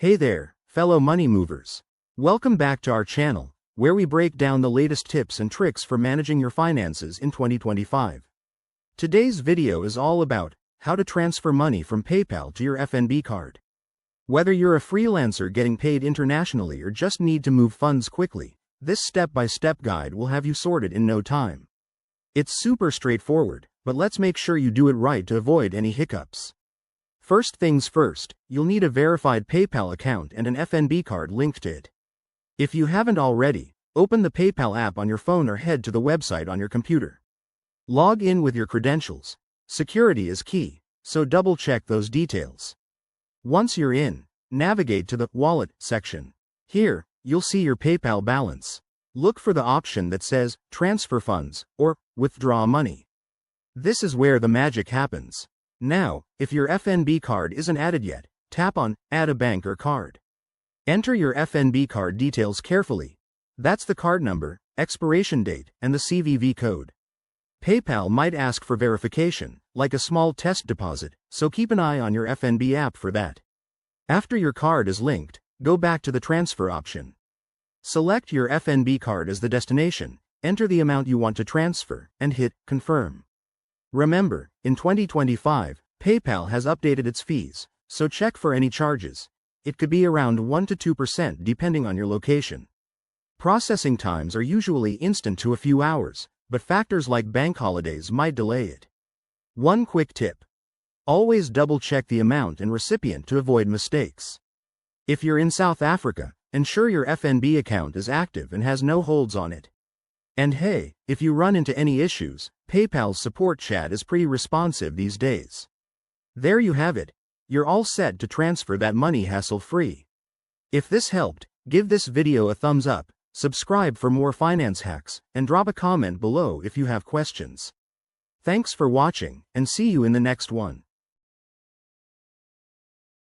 Hey there, fellow money movers. Welcome back to our channel, where we break down the latest tips and tricks for managing your finances in 2025. Today's video is all about how to transfer money from PayPal to your FNB card. Whether you're a freelancer getting paid internationally or just need to move funds quickly, this step-by-step guide will have you sorted in no time. It's super straightforward, but let's make sure you do it right to avoid any hiccups. First things first, you'll need a verified PayPal account and an FNB card linked to it. If you haven't already, open the PayPal app on your phone or head to the website on your computer. Log in with your credentials. Security is key, so double-check those details. Once you're in, navigate to the Wallet section. Here, you'll see your PayPal balance. Look for the option that says Transfer Funds or Withdraw Money. This is where the magic happens. Now, if your FNB card isn't added yet, tap on Add a Bank or Card. Enter your FNB card details carefully. That's the card number, expiration date, and the CVV code. PayPal might ask for verification, like a small test deposit, so keep an eye on your FNB app for that. After your card is linked, go back to the transfer option. Select your FNB card as the destination, enter the amount you want to transfer, and hit Confirm. Remember, in 2025, PayPal has updated its fees, so check for any charges. It could be around 1 to 2% depending on your location. Processing times are usually instant to a few hours, but factors like bank holidays might delay it. One quick tip: always double-check the amount and recipient to avoid mistakes. If you're in South Africa, ensure your FNB account is active and has no holds on it. And hey, if you run into any issues, PayPal's support chat is pretty responsive these days. There you have it. You're all set to transfer that money hassle-free. If this helped, give this video a thumbs up, subscribe for more finance hacks, and drop a comment below if you have questions. Thanks for watching, and see you in the next one.